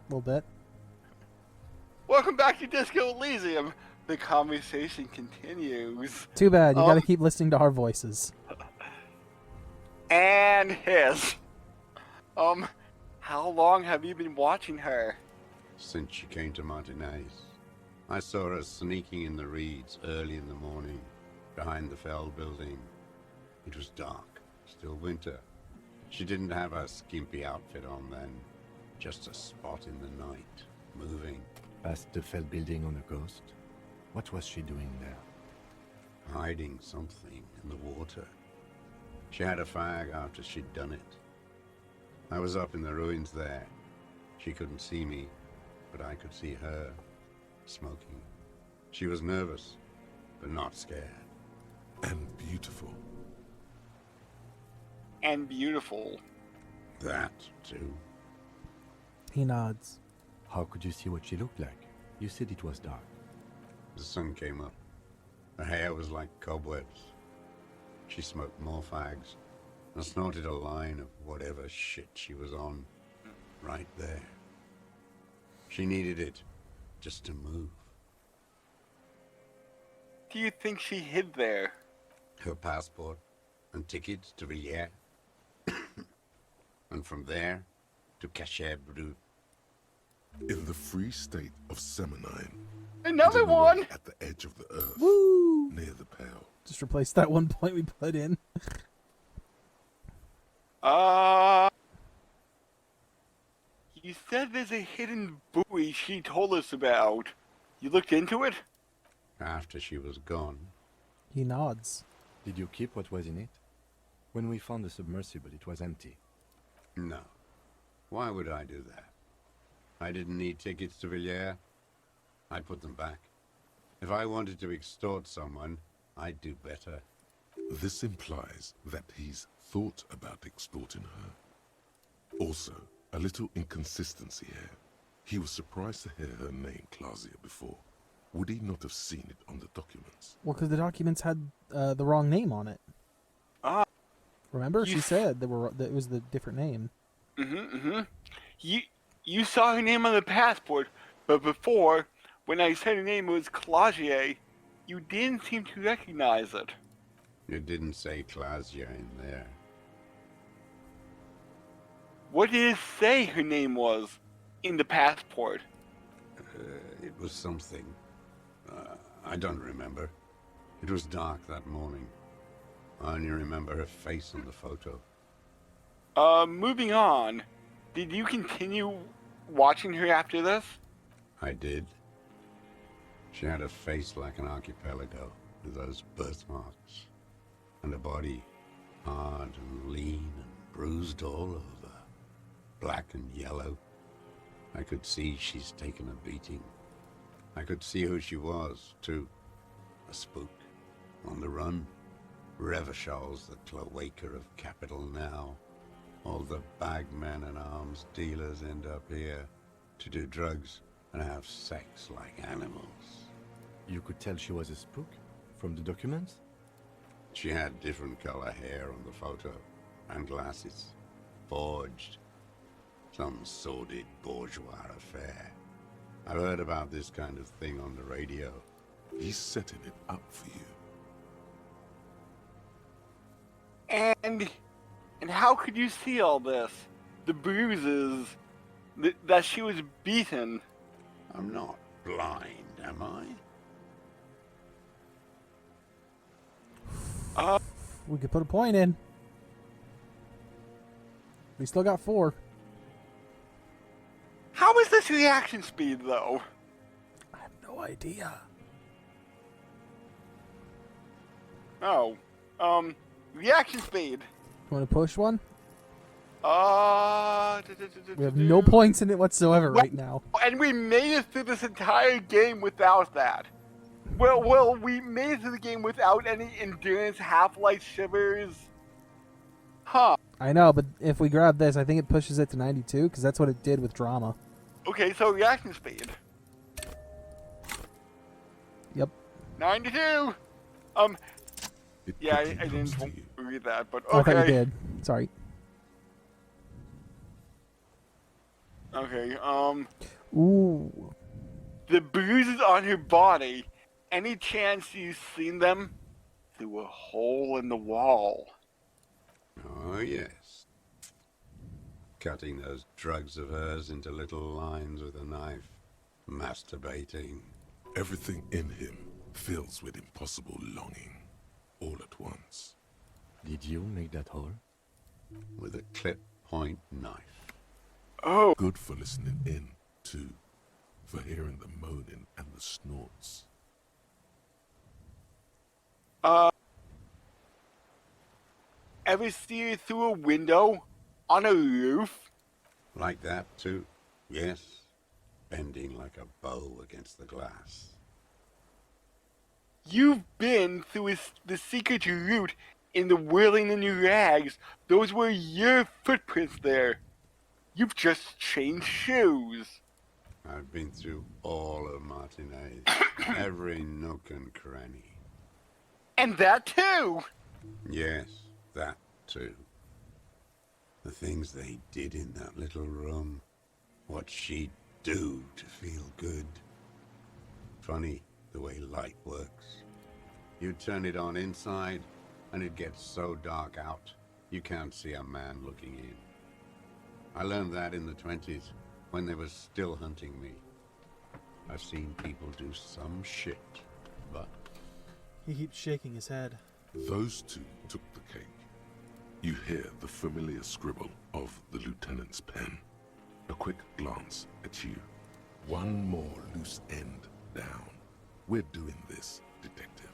A little bit. Welcome back to Disco Elysium. The conversation continues. Too bad. You got to keep listening to our voices. And his. How long have you been watching her? Since she came to Martinez. I saw her sneaking in the reeds early in the morning, behind the Fell building. It was dark, still winter. She didn't have her skimpy outfit on then, just a spot in the night, moving. Past the Fell building on the coast? What was she doing there? Hiding something in the water. She had a fag after she'd done it. I was up in the ruins there. She couldn't see me, but I could see her, smoking. She was nervous, but not scared. And beautiful. And beautiful. That, too. He nods. How could you see what she looked like? You said it was dark. The sun came up. Her hair was like cobwebs. She smoked more fags and snorted a line of whatever shit she was on right there. She needed it just to move. Do you think she hid there? Her passport and tickets to Villiers. And from there to Cachet Brut. In the free state of Seminine. Another one! At the edge of the earth. Woo! Near the Pale. Just replace that one point we put in. You said there's a hidden buoy she told us about. You looked into it? After she was gone. He nods. Did you keep what was in it? When we found the submersible, it was empty. No. Why would I do that? I didn't need tickets to Villiers. I put them back. If I wanted to extort someone, I'd do better. This implies that he's thought about extorting her. Also, a little inconsistency here. He was surprised to hear her name Clausia before. Would he not have seen it on the documents? Well, because the documents had the wrong name on it. Remember? She said that it was the different name. You saw her name on the passport, but before, when I said her name was Clausier, you didn't seem to recognize it. You didn't say Clausia in there. What did it say her name was in the passport? It was something. I don't remember. It was dark that morning. I only remember her face on the photo. Moving on. Did you continue watching her after this? I did. She had a face like an archipelago with those birthmarks. And a body hard and lean and bruised all over. Black and yellow. I could see she's taken a beating. I could see who she was, too. A spook. On the run. Revachol's the cloaca of capital now. All the bagmen and arms dealers end up here to do drugs and have sex like animals. You could tell she was a spook from the documents? She had different color hair on the photo and glasses. Forged. Some sordid bourgeois affair. I've heard about this kind of thing on the radio. He's setting it up for you. And how could you see all this? The bruises, that she was beaten. I'm not blind, am I? We could put a point in. We still got 4. How is this reaction speed, though? I have no idea. Oh, reaction speed. You want to push one? We We have no points in it whatsoever right now. And we made it through this entire game without that. Well, we made it through the game without any endurance, half-life shivers. Huh. I know, but if we grab this, I think it pushes it to 92, because that's what it did with drama. Okay, so reaction speed. Yep. 92! It Yeah, quickly I comes didn't to you. read that, but Oh, I okay. thought you did. Sorry. Okay, Ooh. the bruises on her body, any chance you've seen them through a hole in the wall? Oh, yes. Cutting those drugs of hers into little lines with a knife. Masturbating. Everything in him fills with impossible longing, all at once. Did you make that hole? With a clip point knife. Oh, Good for listening in, too. For hearing the moaning and the snorts. ever see her through a window? On a roof? Like that, too. Yes. Bending like a bow against the glass. You've been through the secret route in the whirling in your rags. Those were your footprints there. You've just changed shoes. I've been through all of Martinez. Every nook and cranny. And that too! Yes, that too. The things they did in that little room. What she'd do to feel good. Funny the way light works. You turn it on inside, and it gets so dark out, you can't see a man looking in. I learned that in the 20s, when they were still hunting me. I've seen people do some shit, but... He keeps shaking his head. Those two took the cake. You hear the familiar scribble of the lieutenant's pen. A quick glance at you. One more loose end down. We're doing this, detective.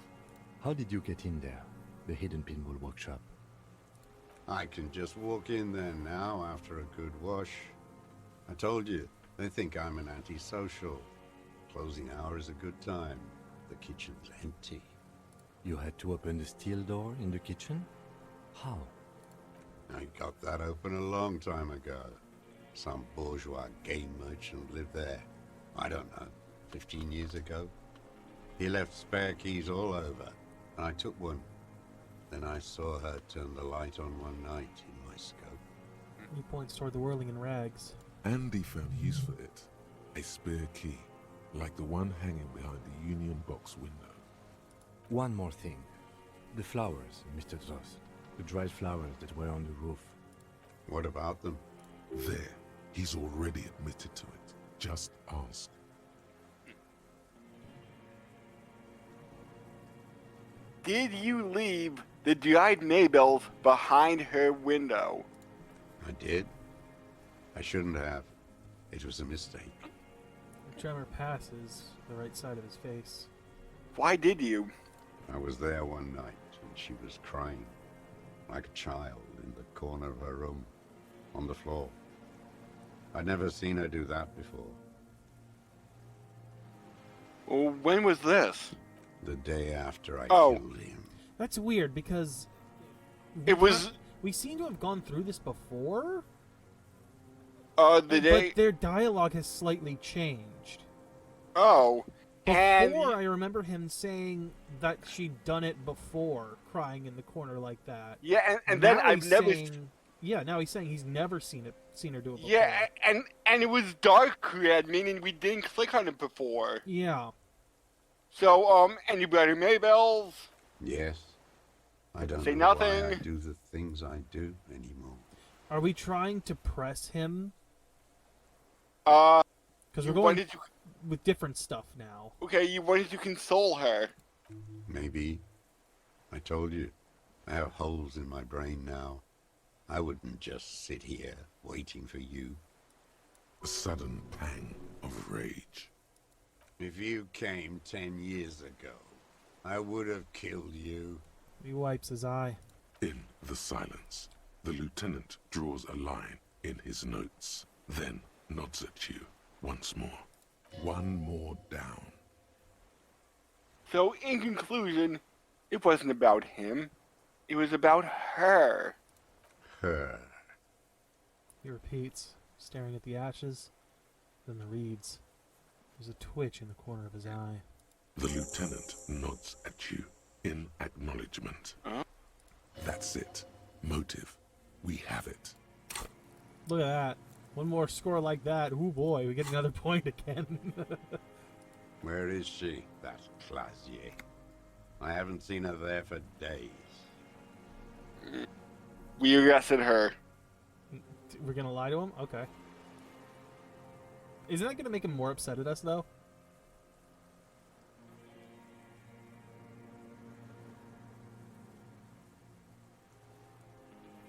How did you get in there? The hidden pinball workshop. I can just walk in there now after a good wash. I told you, they think I'm an antisocial. Closing hour is a good time. The kitchen's empty. You had to open the steel door in the kitchen? How? I got that open a long time ago. Some bourgeois game merchant lived there. I don't know, 15 years ago. He left spare keys all over, and I took one. Then I saw her turn the light on one night in my scope. He points toward the whirling in rags. Andy found use for it. A spare key, like the one hanging behind the Union Box window. One more thing. The flowers, Mr. Drost. The dried flowers that were on the roof. What about them? There, he's already admitted to it. Just ask. Did you leave the dried Maybells behind her window? I did. I shouldn't have. It was a mistake. The tremor passes the right side of his face. Why did you? I was there one night, and she was crying, like a child in the corner of her room, on the floor. I'd never seen her do that before. Well, when was this? The day after I Oh. killed him. That's weird because It was we seem to have gone through this before, the day. but their dialogue has slightly changed. Oh, and Before, I remember him saying that she'd done it before, crying in the corner like that. yeah, and then Now I've he's never. saying- yeah, now he's saying he's never seen her do it before. Yeah, and it was dark red, meaning we didn't click on it before. Yeah. So, and you brought her Maybells. Yes. I don't Say know why I nothing. do the things I do anymore. Are we trying to press him? Uh, Because you we're going wanted to. with different stuff now. Okay, you wanted to console her. Maybe. I told you. I have holes in my brain now. I wouldn't just sit here waiting for you. A sudden pang of rage. If you came 10 years ago, I would have killed you. He wipes his eye. In the silence, the lieutenant draws a line in his notes, then nods at you once more. One more down. So, in conclusion, it wasn't about him. It was about her. Her. He repeats, staring at the ashes, then the reeds. There's a twitch in the corner of his eye. The lieutenant nods at you in acknowledgement. Huh? That's it. Motive. We have it. Look at that. One more score like that. Ooh boy, we get another point again. Where is she, that Clasier? I haven't seen her there for days. We arrested her. We're gonna lie to him? Okay. Isn't that gonna make him more upset at us, though?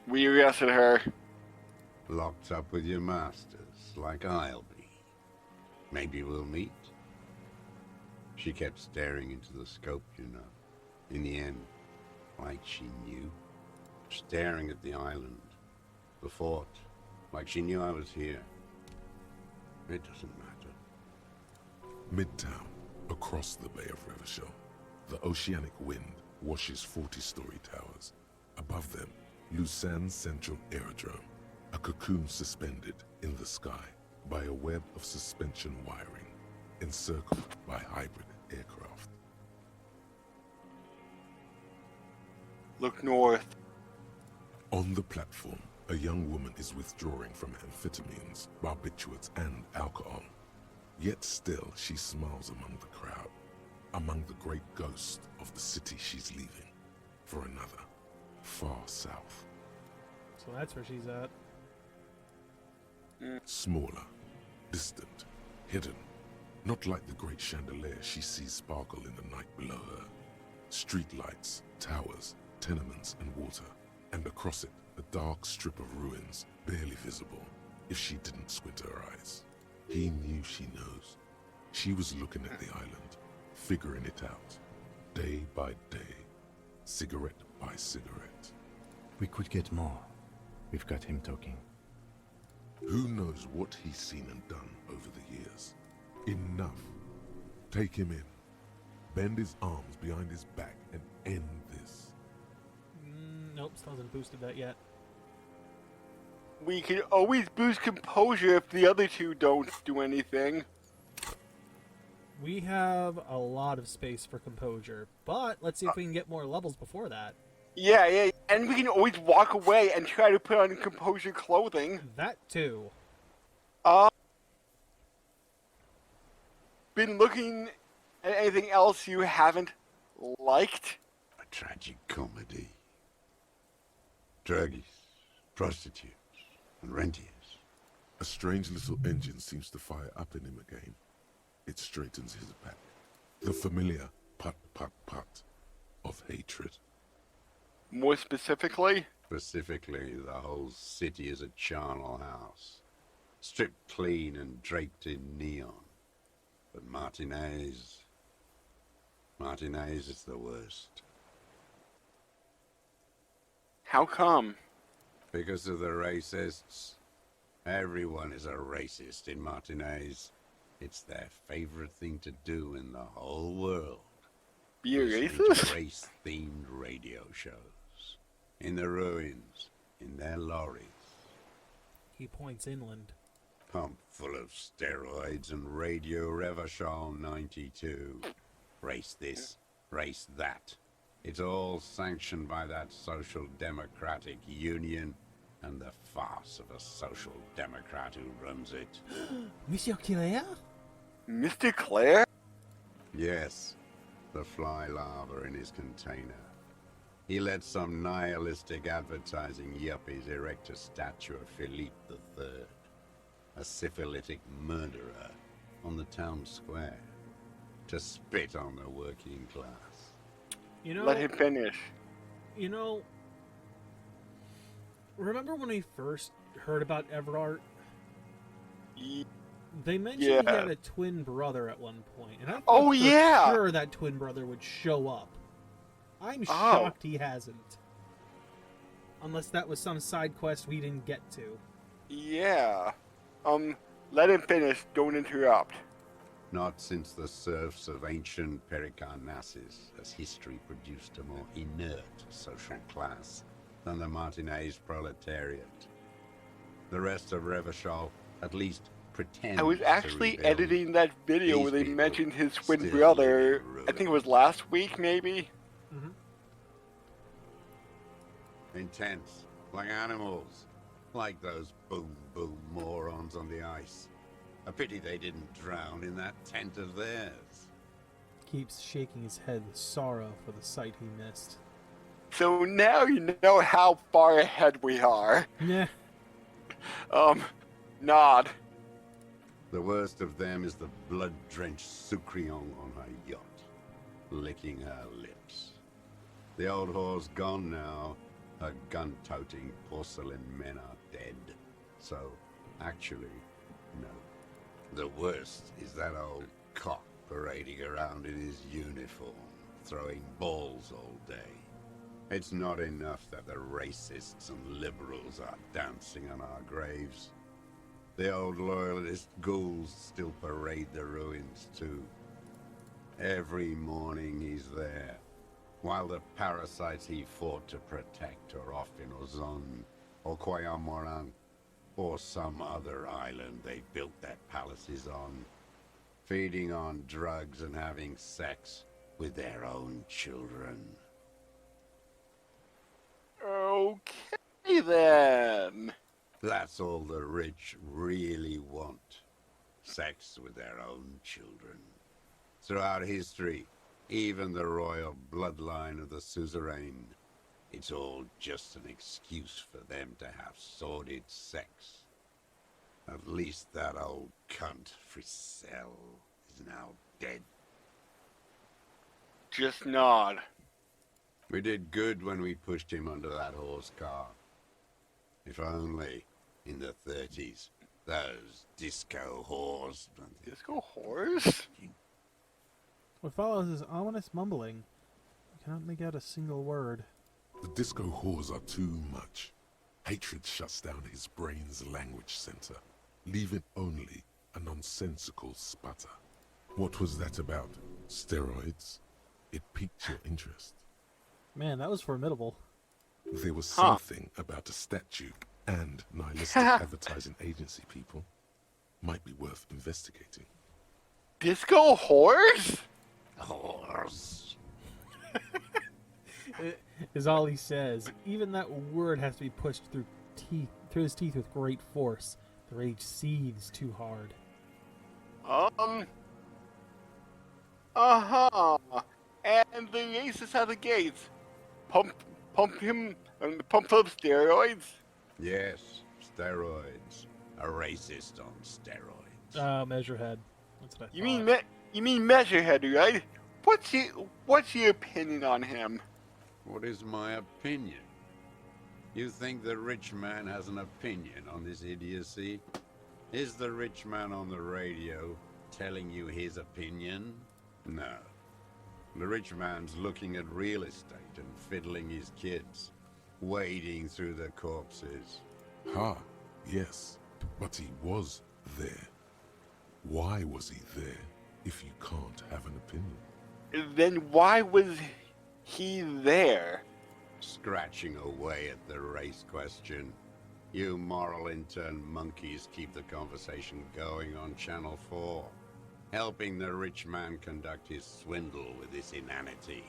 We arrested her. Locked up with your masters, like I'll be. Maybe we'll meet. She kept staring into the scope, you know. In the end, like she knew. Staring at the island. The fort. Like she knew I was here. It doesn't matter. Midtown, across the Bay of Revachol, the oceanic wind washes 40-story towers. Above them, Lusanne's Central Aerodrome, a cocoon suspended in the sky by a web of suspension wiring, encircled by hybrid aircraft. Look north. On the platform, a young woman is withdrawing from amphetamines, barbiturates, and alcohol. Yet still, she smiles among the crowd, among the great ghosts of the city she's leaving, for another, far south. So that's where she's at. Smaller, distant, hidden, not like the great chandelier she sees sparkle in the night below her. Streetlights, towers, tenements, and water, and across it, a dark strip of ruins, barely visible, if she didn't squint her eyes. He knew she knows. She was looking at the island, figuring it out, day by day, cigarette by cigarette. We could get more. We've got him talking. Who knows what he's seen and done over the years? Enough. Take him in. Bend his arms behind his back and end this. Nope, still hasn't boosted that yet. We can always boost composure if the other two don't do anything. We have a lot of space for composure, but let's see if we can get more levels before that. Yeah, and we can always walk away and try to put on composure clothing. That too. Been looking at anything else you haven't liked? A tragic comedy. Druggies, prostitutes, and rentiers. A strange little engine seems to fire up in him again. It straightens his back. The familiar put of hatred. More specifically? Specifically, the whole city is a charnel house. Stripped clean and draped in neon. But Martinez is the worst. How come? Because of the racists. Everyone is a racist in Martinez. It's their favorite thing to do in the whole world. Be a Listen to racist? race-themed radio shows. In the ruins, in their lorries. He points inland. Pumped full of steroids and Radio Revachol 92. Race this, race that. It's all sanctioned by that Social Democratic Union and the farce of a Social Democrat who runs it. Monsieur Claire? Mr. Claire? Yes, the fly larva in his container. He let some nihilistic advertising yuppies erect a statue of Philippe III, a syphilitic murderer, on the town square, to spit on the working class. You know, Let him finish. you know, remember when we first heard about Everard? They mentioned he Yeah. had a twin brother at one point, and I thought Oh, for yeah! sure that twin brother would show up. I'm Oh. shocked he hasn't. Unless that was some side quest we didn't get to. Yeah. Let him finish. Don't interrupt. Not since the serfs of ancient Pericarnassus has history produced a more inert social class than the Martinez proletariat. The rest of Revachol at least pretends I was to actually rebuild. editing that video These where they people mentioned his twin still brother. live in I think it was last week, maybe? Mm-hmm. Intense, like animals. Like those boom boom morons on the ice. A pity they didn't drown in that tent of theirs. Keeps shaking his head with sorrow for the sight he missed. So now you know how far ahead we are. Nah. Nod. The worst of them is the blood-drenched Sucrion on her yacht, licking her lips. The old whore's gone now. Her gun-toting porcelain men are dead. So, actually, no. The worst is that old cock parading around in his uniform, throwing balls all day. It's not enough that the racists and liberals are dancing on our graves. The old loyalist ghouls still parade the ruins too. Every morning he's there, while the parasites he fought to protect are off in Ozon, or Koyamorang, or some other island they built their palaces on, feeding on drugs and having sex with their own children. Okay then. That's all the rich really want. Sex with their own children. Throughout history, even the royal bloodline of the suzerain, it's all just an excuse for them to have sordid sex. At least that old cunt, Frisell, is now dead. Just nod. We did good when we pushed him under that horse car. If only, in the 30s, those disco whores... Disco horse? What follows is ominous mumbling. I cannot make out a single word. The disco whores are too much. Hatred shuts down his brain's language center, leaving only a nonsensical sputter. What was that about? Steroids? It piqued your interest. Man, that was formidable. There was something about a statue and nihilistic advertising agency people. Might be worth investigating. Disco horse? Whores. Is all he says. Even that word has to be pushed through his teeth with great force. The rage seethes too hard. And the racists at the gates. Pump up steroids. Yes, steroids. A racist on steroids. Measurehead. That's what I You mean Measurehead, right? What's your opinion on him? What is my opinion? You think the rich man has an opinion on this idiocy? Is the rich man on the radio telling you his opinion? No. The rich man's looking at real estate and fiddling his kids, wading through the corpses. Yes, but he was there. Why was he there if you can't have an opinion? Then why was he there? Scratching away at the race question. You moral intern monkeys keep the conversation going on Channel 4, helping the rich man conduct his swindle with this inanity.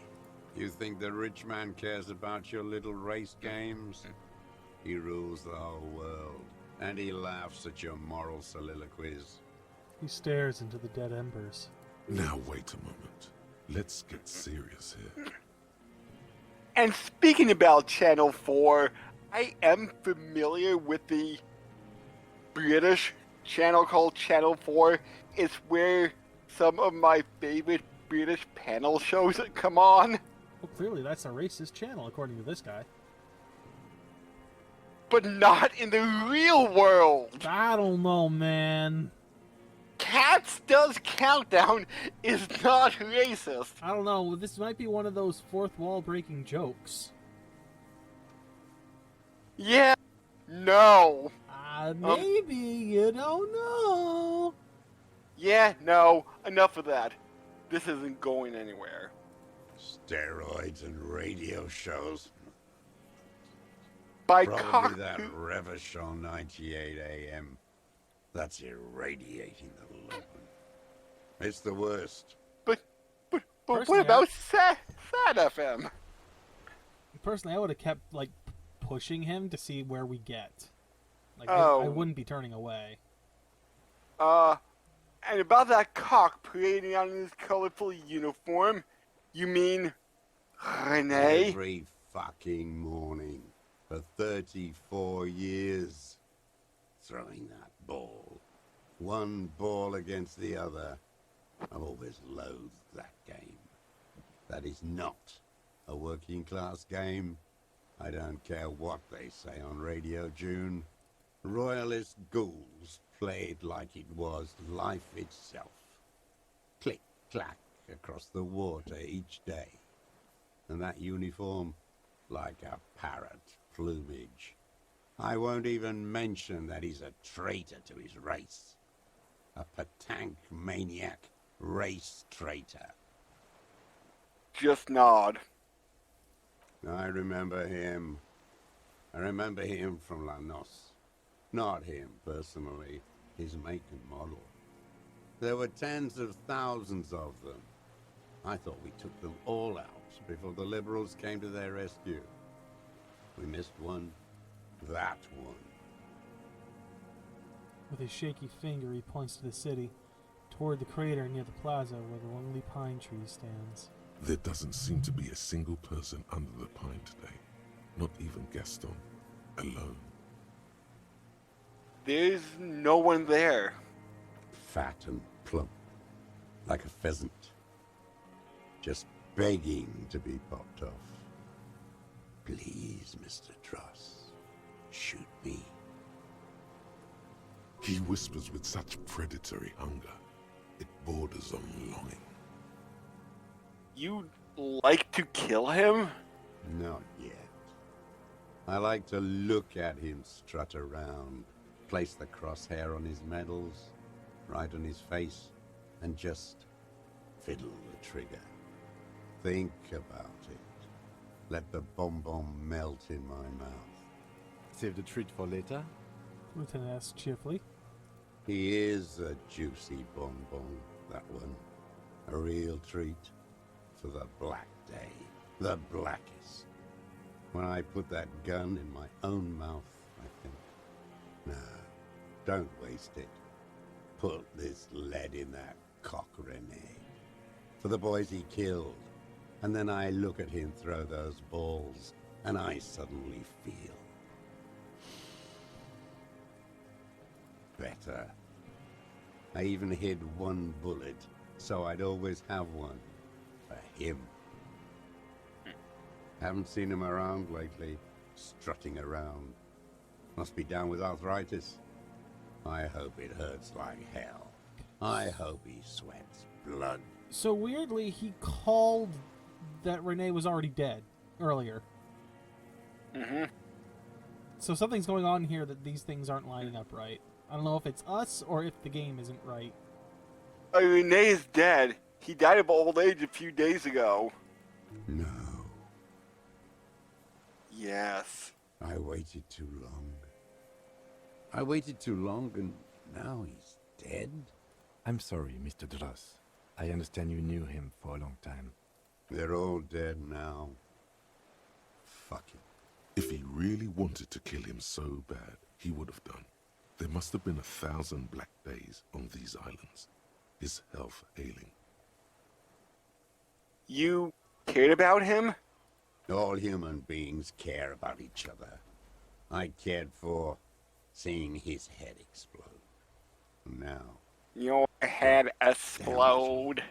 You think the rich man cares about your little race games? He rules the whole world, and he laughs at your moral soliloquies. He stares into the dead embers. Now wait a moment. Let's get serious here. And speaking about Channel 4, I am familiar with the British channel called Channel 4. It's where some of my favorite British panel shows come on. Well, clearly that's a racist channel, according to this guy. But not in the real world. I don't know, man. Cats Does Countdown is not racist. I don't know. This might be one of those fourth wall breaking jokes. Yeah. No. Maybe. You don't know. Yeah, no. Enough of that. This isn't going anywhere. Steroids and radio shows. By Probably that Revachon 98 AM. That's irradiating the loan. It's the worst. But Personally, what about Sad FM? Personally, I would have kept, like, pushing him to see where we get. Like, I Oh. wouldn't be turning away. And about that cock parading on his colorful uniform, you mean Renee? Every fucking morning for 34 years. Throwing that ball. One ball against the other. I've always loathed that game. That is not a working class game. I don't care what they say on Radio June. Royalist ghouls played like it was life itself. Click, clack across the water each day. And that uniform, like a parrot plumage. I won't even mention that he's a traitor to his race. A Patank maniac race traitor. Just nod. I remember him. I remember him from La Noce. Not him, personally. His make and model. There were tens of thousands of them. I thought we took them all out before the Liberals came to their rescue. We missed one. That one. With his shaky finger, he points to the city, toward the crater near the plaza where the lonely pine tree stands. There doesn't seem to be a single person under the pine today. Not even Gaston. Alone. There's no one there. Fat and plump. Like a pheasant. Just begging to be popped off. Please, Mr. Dross. Shoot me. He whispers with such predatory hunger. It borders on longing. You'd like to kill him? Not yet. I like to look at him strut around, place the crosshair on his medals, right on his face, and just fiddle the trigger. Think about it. Let the bomb melt in my mouth. Save the treat for later? Lieutenant asks cheerfully. He is a juicy bonbon, that one. A real treat for the black day. The blackest. When I put that gun in my own mouth, I think, no, don't waste it. Put this lead in that cock, Renee. For the boys he killed. And then I look at him throw those balls, and I suddenly feel better. I even hid one bullet, so I'd always have one for him. Haven't seen him around lately, strutting around. Must be down with arthritis. I hope it hurts like hell. I hope he sweats blood. So weirdly, he called that Renee was already dead earlier. Mm-hmm. So something's going on here that these things aren't lining up right. I don't know if it's us or if the game isn't right. Renee is dead. He died of old age a few days ago. No, Yes. I waited too long. I waited too long, and now he's dead? I'm sorry, Mr. Dross. I understand you knew him for a long time. They're all dead now. Fuck it. If he really wanted to kill him so bad, he would have done. There must have been 1,000 black days on these islands. His health ailing. You cared about him? All human beings care about each other. I cared for seeing his head explode. Now, Your head explode.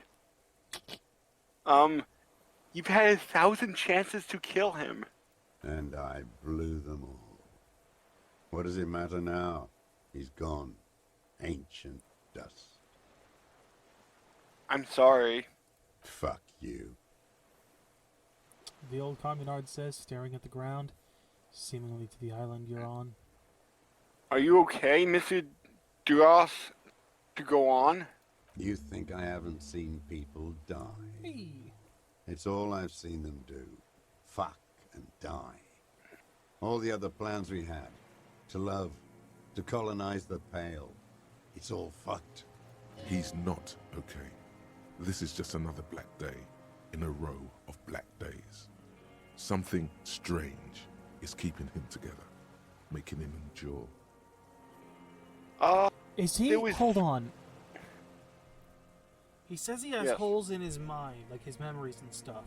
You've had 1,000 chances to kill him. and I blew them all. What does it matter now? He's gone. Ancient dust. I'm sorry. Fuck you. The old communard says, staring at the ground, seemingly to the island you're on. Are you okay, Mr. Duras, to go on? You think I haven't seen people die? Hey! It's all I've seen them do. Fuck and die. All the other plans we had. To love. To colonize the Pale. It's all fucked. He's not okay. This is just another black day in a row of black days. Something strange is keeping him together, making him endure. Is he? There was- Hold on. He says he has Yes. holes in his mind, like his memories and stuff.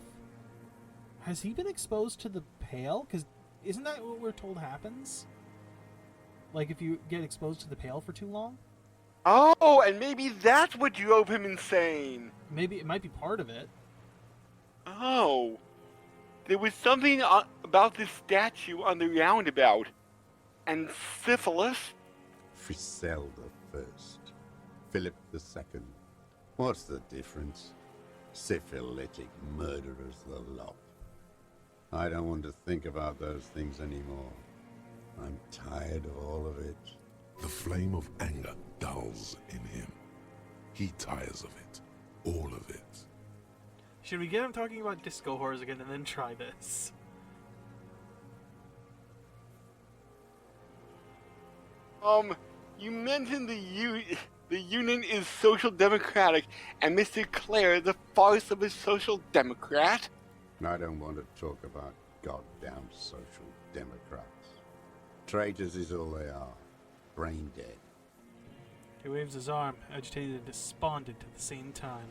Has he been exposed to the Pale? Because isn't that what we're told happens? Like if you get exposed to the Pale for too long? Oh, and maybe that's what drove him insane. Maybe it might be part of it. Oh. There was something about this statue on the roundabout. And syphilis? Frisell the first, Philip the second. What's the difference? Syphilitic murderers the lot. I don't want to think about those things anymore. I'm tired of all of it. The flame of anger dulls in him. He tires of it. All of it. Should we get him talking about disco horrors again and then try this? You mentioned the Union is social democratic, and Mr. Clare the farce of a social democrat? I don't want to talk about goddamn social democrats. Traitors is all they are. Brain dead. He waves his arm, agitated and despondent at the same time.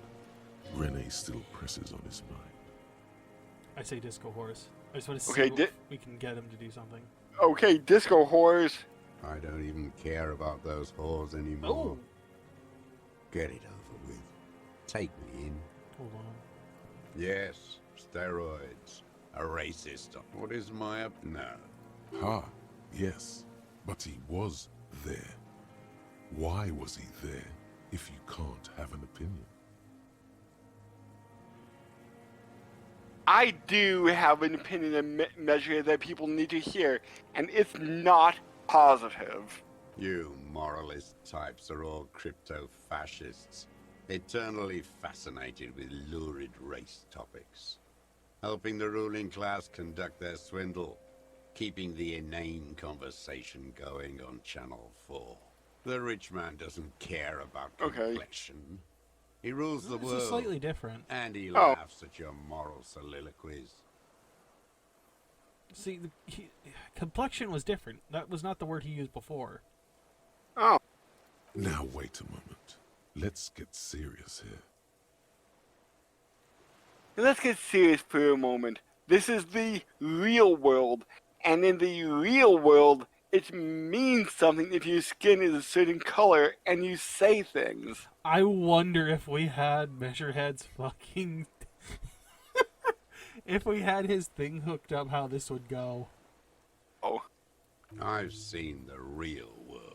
Rene still presses on his mind. I say disco horse. I just want to see Okay, if we can get him to do something. Okay, disco horrors. I don't even care about those whores anymore. Oh! Get it over with. Take me in. Hold on. Yes, steroids. A racist. What is my up now? Ha, yes, but he was there. Why was he there if you can't have an opinion? I do have an opinion and measure that people need to hear, and it's not positive. You moralist types are all crypto-fascists, eternally fascinated with lurid race topics, helping the ruling class conduct their swindle, keeping the inane conversation going on Channel 4. The rich man doesn't care about Okay. complexion. He rules the This world, is slightly different. and he Oh. laughs at your moral soliloquies. See, complexion was different. That was not the word he used before. Oh, Now wait a moment. Let's get serious here. let's get serious for a moment. This is the real world, and in the real world, it means something if your skin is a certain color and you say things. I wonder if we had Measurehead's fucking... if we had his thing hooked up, how this would go. Oh, I've seen the real world.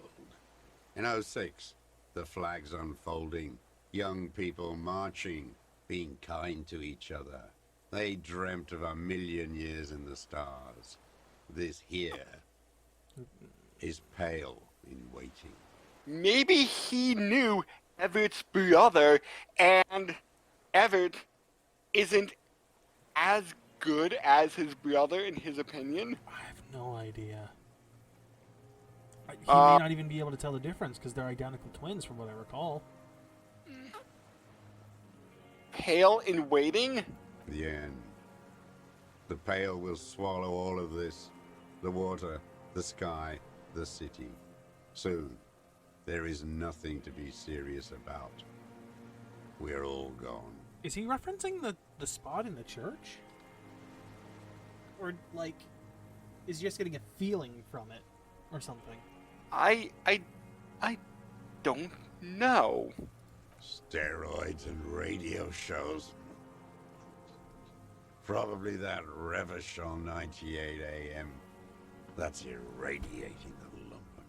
In '06, the flags unfolding, young people marching, being kind to each other. They dreamt of a million years in the stars. This here is pale in waiting. maybe he knew Everett's brother, and Everett isn't as good as his brother in his opinion. I have no idea. He may not even be able to tell the difference because they're identical twins, from what I recall. Pale in waiting? The end. The pale will swallow all of this. The water, the sky, the city. Soon, there is nothing to be serious about. We're all gone. Is he referencing the spot in the church? Or, like, is he just getting a feeling from it? Or something? I don't know. Steroids and radio shows. Probably that Revachol 98 AM. That's irradiating the lumpen.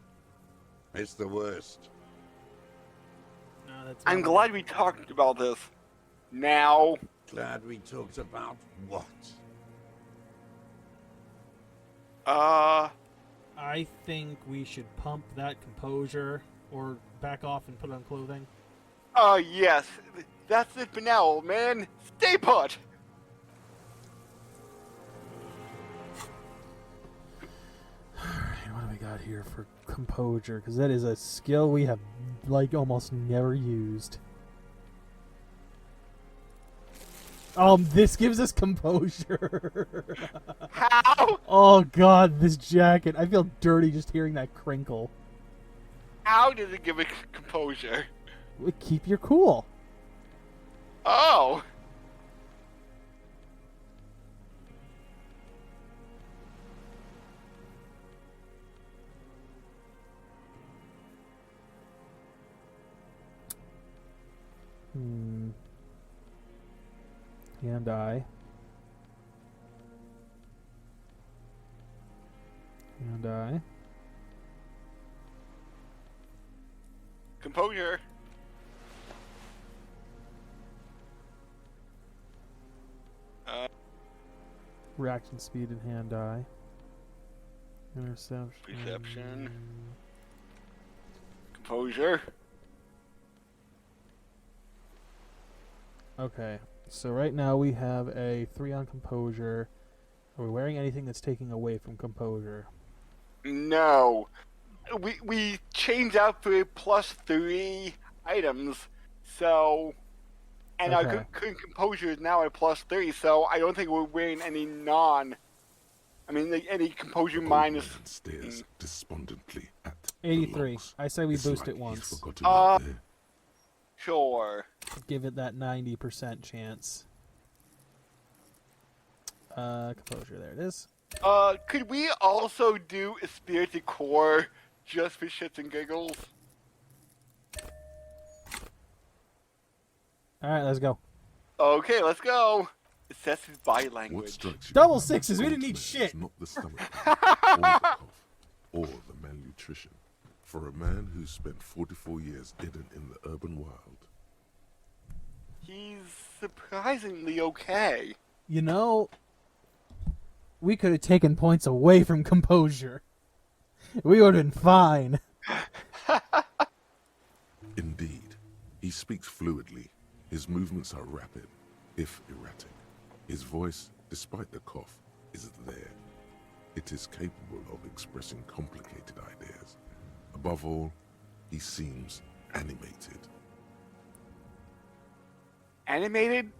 It's the worst. No, that's I'm not- glad we talked about this. Now, Glad we talked about what? I think we should pump that composure, or back off and put on clothing. yes. That's it for now, old man. Stay put! Alright, what do we got here for composure? Because that is a skill we have, like, almost never used. This gives us composure. How? Oh god, this jacket. I feel dirty just hearing that crinkle. How does it give it composure? Keep your cool. Oh. And I. And I. Composure. Reaction speed and hand eye. Interception. Perception. Composure. Okay, so right now we have a 3 on composure. Are we wearing anything that's taking away from composure? No. We changed out for +3 items, so... And Okay. our current composure is now at +3, so I don't think we're wearing any any composure Old minus... man stares despondently at 83. the logs. I say we It's boost like it he's once. forgotten they're there. Sure. Give it that 90% chance. Composure, there it is. Could we also do a spirited core just for shits and giggles? Alright, let's go. Okay, let's go. Assesses body What language. strikes you? Double sixes, we Old didn't need man shit. is not the stomach pain, or the cough, or the malnutrition. For a man who spent 44 years hidden in the urban wild, He's surprisingly okay. You know, we could have taken points away from composure. We would have been fine. indeed, he speaks fluidly. His movements are rapid, if erratic. His voice, despite the cough, is there. It is capable of expressing complicated ideas. Above all, he seems animated. Animated?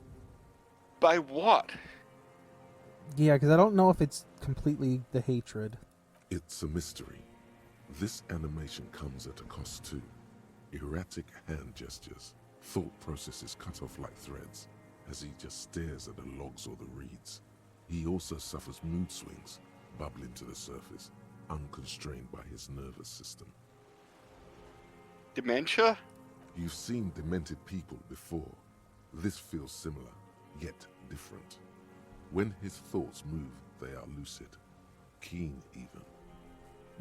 By what? Yeah, because I don't know if it's completely the hatred. It's a mystery. This animation comes at a cost too. Erratic hand gestures, thought processes cut off like threads, as he just stares at the logs or the reeds. He also suffers mood swings, bubbling to the surface, unconstrained by his nervous system. Dementia? You've seen demented people before. This feels similar, yet different. When his thoughts move, they are lucid, keen even,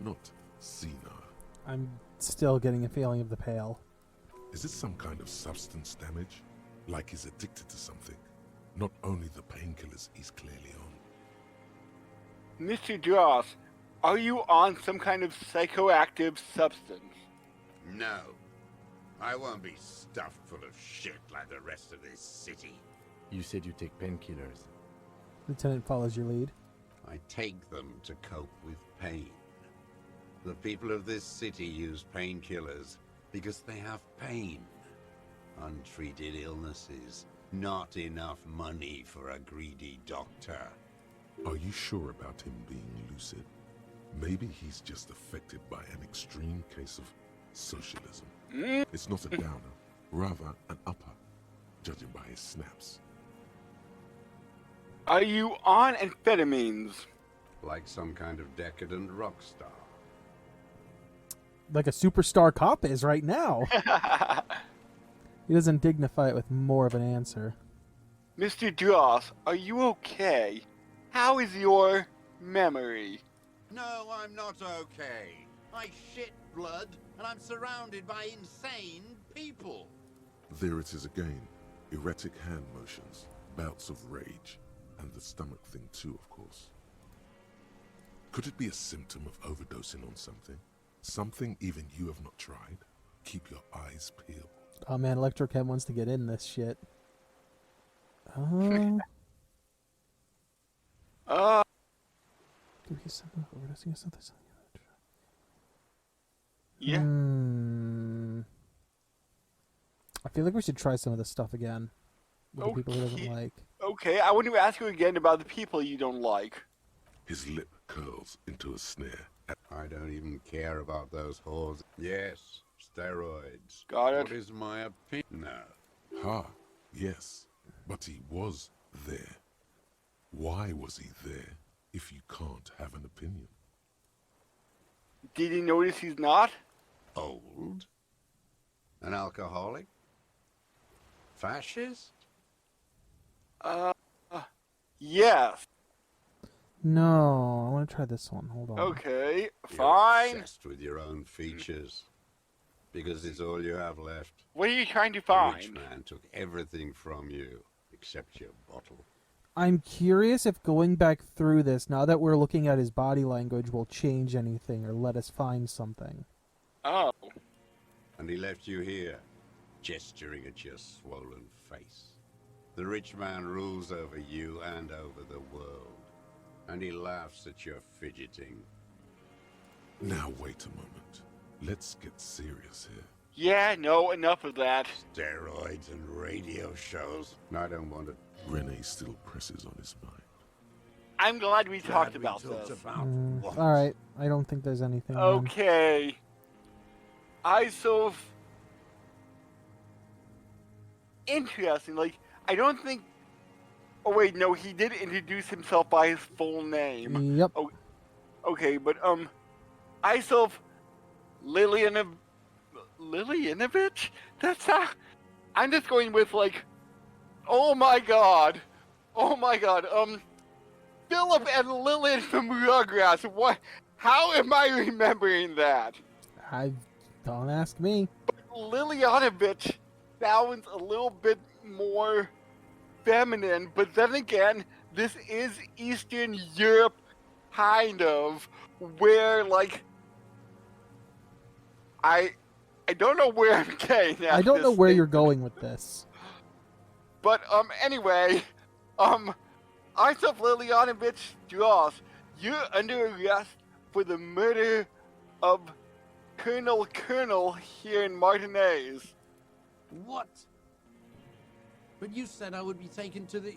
not senile. I'm still getting a feeling of the pale. Is it some kind of substance damage? Like he's addicted to something? Not only the painkillers he's clearly on. Mr. Dross, are you on some kind of psychoactive substance? No. I won't be stuffed full of shit like the rest of this city. You said you take painkillers. Lieutenant follows your lead. I take them to cope with pain. The people of this city use painkillers because they have pain. Untreated illnesses, not enough money for a greedy doctor. Are you sure about him being lucid? Maybe he's just affected by an extreme case of socialism. It's not a downer, rather an upper, judging by his snaps. Are you on amphetamines? Like some kind of decadent rock star. Like a superstar cop is right now. He doesn't dignify it with more of an answer. Mr. Dross, are you okay? How is your memory? No, I'm not okay. I shit blood, and I'm surrounded by insane people. There it is again. Erratic hand motions, bouts of rage, and the stomach thing too, of course. Could it be a symptom of overdosing on something? Something even you have not tried? Keep your eyes peeled. Oh man, Electrochem wants to get in this shit. Give me something overdosing or something. Yeah. I feel like we should try some of this stuff again. With the people he doesn't Okay. like. Okay, I want to ask you again about the people you don't like. His lip curls into a sneer. I don't even care about those whores. Yes, steroids. Got it. What is my opinion? No. Ha, yes, but he was there. Why was he there if you can't have an opinion? Did you notice he's not? Old? An alcoholic? Fascist? Yes. No, I want to try this one. Hold on. Okay, You're fine. obsessed with your own features. Because it's all you have left. What are you trying to The rich find? man took everything from you, except your bottle. I'm curious if going back through this, now that we're looking at his body language, will change anything or let us find something. Oh. And he left you here, gesturing at your swollen face. The rich man rules over you and over the world. And he laughs at your fidgeting. Now wait a moment. Let's get serious here. Yeah, no, enough of that. Steroids and radio shows. I don't want to. Renee still presses on his mind. I'm glad we talked Glad we about talked this. about what? Alright, I don't think there's anything. then. Okay. Interesting. Like, I don't think. Oh wait, no, he did introduce himself by his full name. Yep. Okay, but Isov Lilianovich? That's not. I'm just going with like. Oh my god. Philip and Lillian from Rugrats. What? How am I remembering that? Don't ask me. Lilianovich sounds a little bit more feminine, but then again, this is Eastern Europe, kind of, where like I don't know where I'm getting at. I don't know this where thing, you're going with this. but anyway, Isov Lilianovich Dross, you're under arrest for the murder of Colonel here in Martinez. What? But you said I would be taken to the...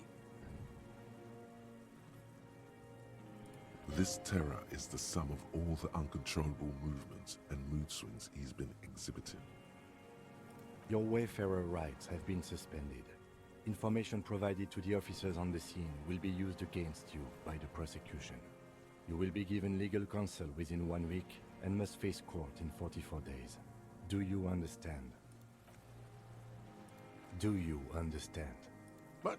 This terror is the sum of all the uncontrollable movements and mood swings he's been exhibiting. Your Wayfarer rights have been suspended. Information provided to the officers on the scene will be used against you by the prosecution. You will be given legal counsel within 1 week and must face court in 44 days. Do you understand? Do you understand? But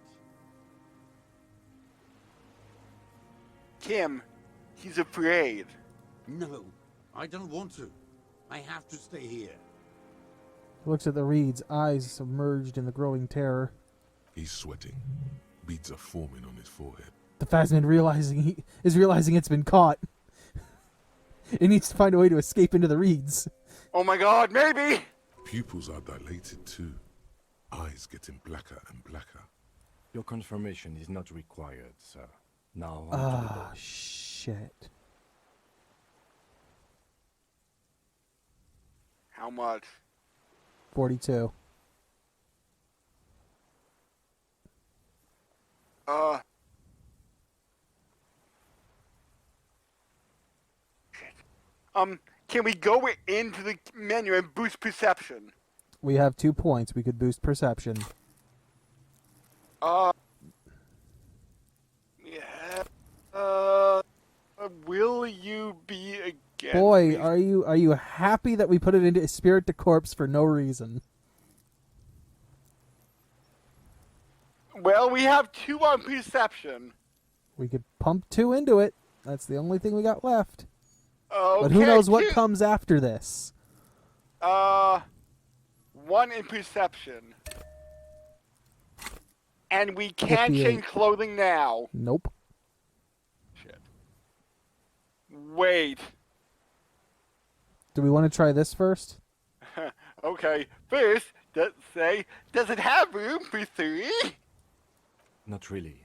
Kim, he's afraid. No, I don't want to. I have to stay here. He looks at the reeds, eyes submerged in the growing terror. He's sweating. Beads are forming on his forehead. The Phasmid realizing it's been caught. It needs to find a way to escape into the reeds. Oh my god, maybe! Pupils are dilated too. Eyes getting blacker and blacker. Your confirmation is not required, sir. Now on to the Ah, boat. shit. How much? 42. Can we go into the menu and boost perception? We have 2 points. We could boost perception. Yeah. Will you be again? Boy, are you happy that we put it into Spirit to Corpse for no reason? Well, we have 2 on perception. We could pump 2 into it. That's the only thing we got left. Okay, But who knows what 2. comes after this? 1 in perception. And we can't 58. change clothing now. Nope. Shit. Wait. Do we want to try this first? Okay, first, does it have room for 3? Not really.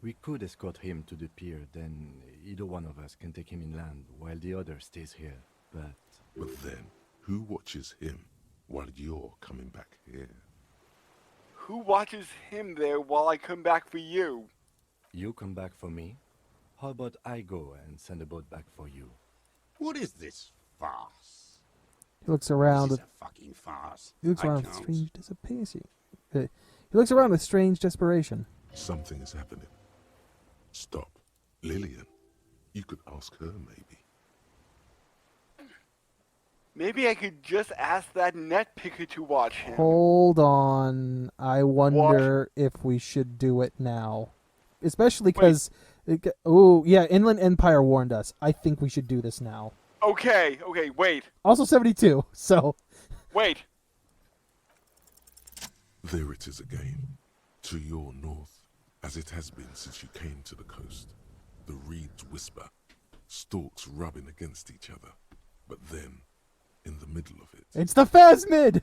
We could escort him to the pier, then either one of us can take him inland while the other stays here. But But then, who watches him while you're coming back here? Who watches him there while I come back for you? you come back for me? How about I go and send a boat back for you? What is this farce? He looks around. This is a fucking farce. He looks I around with can't. strange desperation. He looks around with strange desperation. Something is happening. Stop. Lillian. You could ask her, maybe. Maybe I could just ask that net picker to watch him. Hold on. I wonder if we should do it now. Especially because... Oh, yeah, Inland Empire warned us. I think we should do this now. Okay, wait. Also 72, so... Wait. There it is again. To your north, as it has been since you came to the coast. The reeds whisper, stalks rubbing against each other. But then, in the middle of it... It's the Phasmid!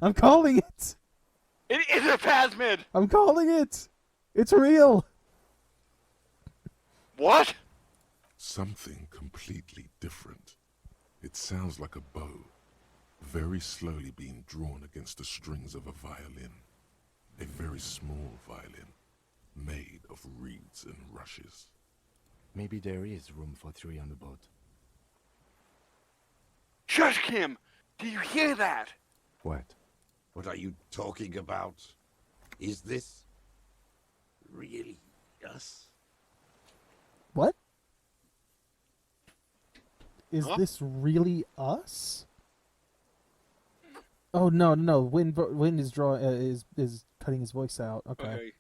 I'm calling it! It is a phasmid! I'm calling it! It's real! What? Something completely different. It sounds like a bow, very slowly being drawn against the strings of a violin. A very small violin, made of reeds and rushes. Maybe there is room for 3 on the boat. Shush, Kim! Do you hear that? What? What are you talking about? Is this really us? What? Is Huh? this really us? Oh no! Wind is is cutting his voice out. Okay.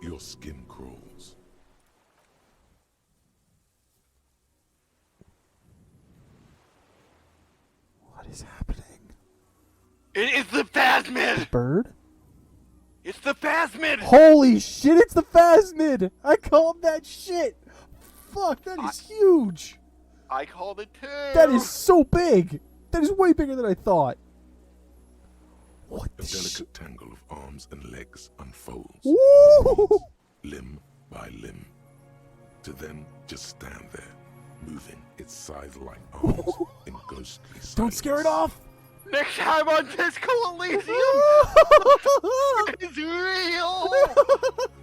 Your skin crawls. What is happening? It is the phasmid! Bird? It's the phasmid! Holy shit! It's the Phasmid! I called that shit. Fuck! That is huge. I called it too! That is so big. That is way bigger than I thought. What A the shit? delicate tangle of arms and legs unfolds, Woo! limb by limb, to then just stand there, moving its scythe-like arms in ghostly silence. Don't scare it off. Next time on Disco Elysium! It's real!